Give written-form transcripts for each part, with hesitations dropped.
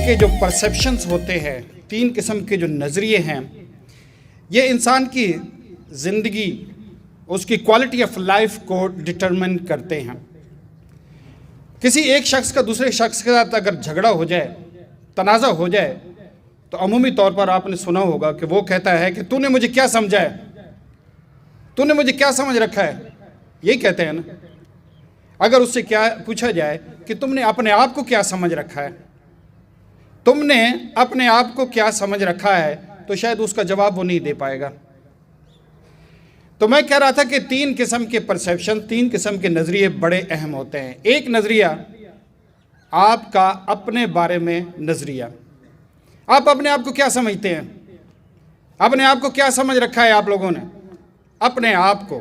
کے جو پرسیپشنز ہوتے ہیں، 3 قسم کے جو نظریے ہیں، یہ انسان کی زندگی، اس کی کوالٹی آف لائف کو ڈٹرمن کرتے ہیں۔ کسی ایک شخص کا دوسرے شخص کے ساتھ اگر جھگڑا ہو جائے، تنازع ہو جائے، تو عمومی طور پر آپ نے سنا ہوگا کہ وہ کہتا ہے کہ تو نے مجھے کیا سمجھا ہے، تو نے مجھے کیا سمجھ رکھا ہے، یہی کہتے ہیں نا۔ اگر اس سے کیا پوچھا جائے کہ تم نے اپنے آپ کو کیا سمجھ رکھا ہے، تم نے اپنے آپ کو کیا سمجھ رکھا ہے، تو شاید اس کا جواب وہ نہیں دے پائے گا۔ تو میں کہہ رہا تھا کہ 3 قسم کے پرسیپشن، 3 قسم کے نظریے بڑے اہم ہوتے ہیں۔ ایک نظریہ آپ کا اپنے بارے میں نظریہ، آپ اپنے آپ کو کیا سمجھتے ہیں، اپنے آپ کو کیا سمجھ رکھا ہے آپ لوگوں نے، اپنے آپ کو،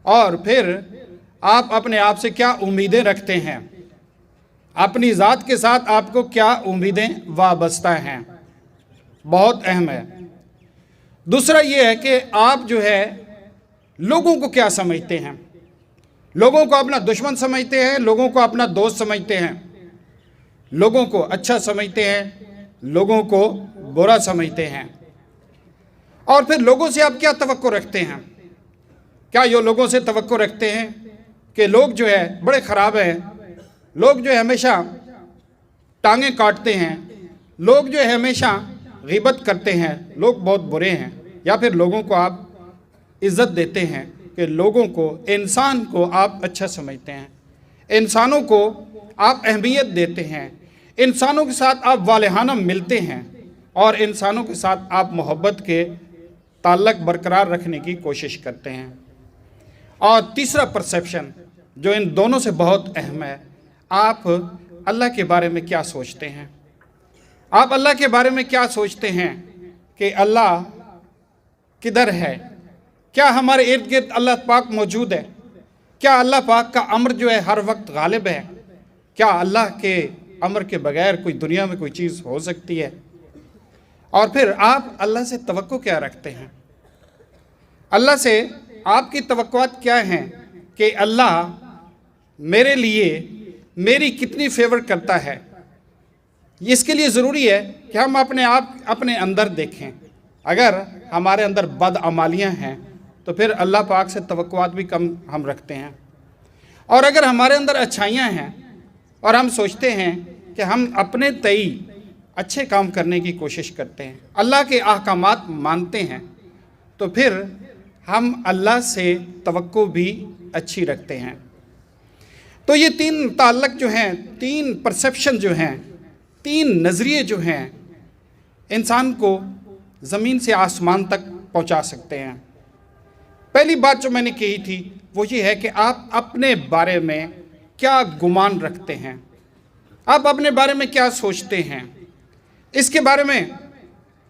اور پھر آپ اپنے آپ سے کیا امیدیں رکھتے ہیں، اپنی ذات کے ساتھ آپ کو کیا امیدیں وابستہ ہیں، بہت اہم ہے۔ دوسرا یہ ہے کہ آپ جو ہے لوگوں کو کیا سمجھتے ہیں، لوگوں کو اپنا دشمن سمجھتے ہیں، لوگوں کو اپنا دوست سمجھتے ہیں، لوگوں کو اچھا سمجھتے ہیں، لوگوں کو برا سمجھتے ہیں، اور پھر لوگوں سے آپ کیا توقع رکھتے ہیں۔ کیا یہ لوگوں سے توقع رکھتے ہیں کہ لوگ جو ہے بڑے خراب ہیں، لوگ جو ہے ہمیشہ ٹانگیں کاٹتے ہیں، لوگ جو ہے ہمیشہ غیبت کرتے ہیں، لوگ بہت برے ہیں، یا پھر لوگوں کو آپ عزت دیتے ہیں کہ لوگوں کو، انسان کو آپ اچھا سمجھتے ہیں، انسانوں کو آپ اہمیت دیتے ہیں، انسانوں کے ساتھ آپ والہانہ ملتے ہیں، اور انسانوں کے ساتھ آپ محبت کے تعلق برقرار رکھنے کی کوشش کرتے ہیں۔ اور تیسرا پرسیپشن جو ان دونوں سے بہت اہم ہے، آپ اللہ کے بارے میں کیا سوچتے ہیں، آپ اللہ کے بارے میں کیا سوچتے ہیں کہ اللہ کدھر ہے، کیا ہمارے ارد گرد اللہ پاک موجود ہے، کیا اللہ پاک کا امر جو ہے ہر وقت غالب ہے، کیا اللہ کے امر کے بغیر کوئی دنیا میں کوئی چیز ہو سکتی ہے، اور پھر آپ اللہ سے توقع کیا رکھتے ہیں، اللہ سے آپ کی توقعات کیا ہیں کہ اللہ میرے لیے میری کتنی فیور کرتا ہے۔ اس کے لیے ضروری ہے کہ ہم اپنے اندر دیکھیں۔ اگر ہمارے اندر بدعمالیاں ہیں تو پھر اللہ پاک سے توقعات بھی کم ہم رکھتے ہیں، اور اگر ہمارے اندر اچھائیاں ہیں اور ہم سوچتے ہیں کہ ہم اپنے تئیں اچھے کام کرنے کی کوشش کرتے ہیں، اللہ کے احکامات مانتے ہیں، تو پھر ہم اللہ سے توقع بھی اچھی رکھتے ہیں۔ تو یہ 3 تعلق جو ہیں، 3 پرسیپشن جو ہیں، 3 نظریے جو ہیں، انسان کو زمین سے آسمان تک پہنچا سکتے ہیں۔ پہلی بات جو میں نے کہی تھی وہ یہ ہے کہ آپ اپنے بارے میں کیا گمان رکھتے ہیں، آپ اپنے بارے میں کیا سوچتے ہیں، اس کے بارے میں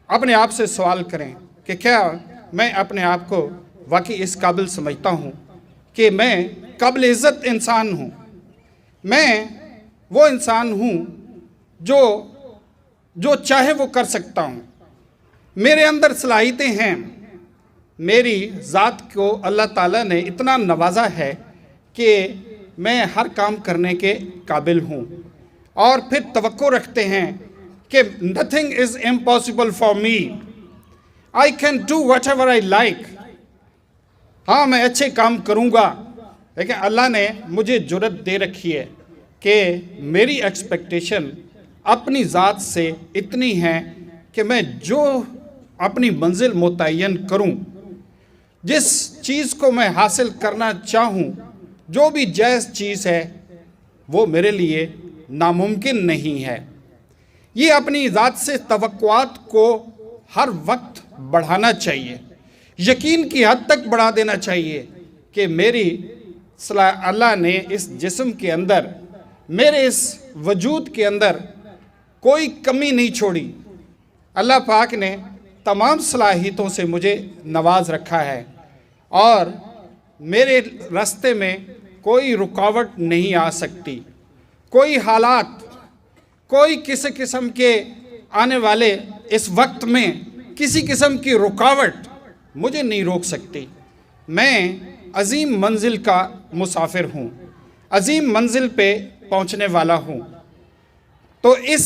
اپنے آپ سے سوال کریں کہ کیا میں اپنے آپ کو واقعی اس قابل سمجھتا ہوں کہ میں قابل عزت انسان ہوں، میں وہ انسان ہوں جو چاہے وہ کر سکتا ہوں، میرے اندر صلاحیتیں ہیں، میری ذات کو اللہ تعالیٰ نے اتنا نوازا ہے کہ میں ہر کام کرنے کے قابل ہوں، اور پھر توقع رکھتے ہیں کہ nothing is impossible for me, I can do whatever I like۔ ہاں میں اچھے کام کروں گا، لیکن اللہ نے مجھے جرأت دے رکھی ہے کہ میری ایکسپیکٹیشن اپنی ذات سے اتنی ہے کہ میں جو اپنی منزل متعین کروں، جس چیز کو میں حاصل کرنا چاہوں، جو بھی جائز چیز ہے، وہ میرے لیے ناممکن نہیں ہے۔ یہ اپنی ذات سے توقعات کو ہر وقت بڑھانا چاہیے، یقین کی حد تک بڑھا دینا چاہیے کہ میری اللہ نے اس جسم کے اندر، میرے اس وجود کے اندر کوئی کمی نہیں چھوڑی، اللہ پاک نے تمام صلاحیتوں سے مجھے نواز رکھا ہے، اور میرے راستے میں کوئی رکاوٹ نہیں آ سکتی، کوئی حالات، کوئی کسی قسم کے آنے والے اس وقت میں کسی قسم کی رکاوٹ مجھے نہیں روک سکتی۔ میں عظیم منزل کا مسافر ہوں، عظیم منزل پہ پہنچنے والا ہوں۔ تو اس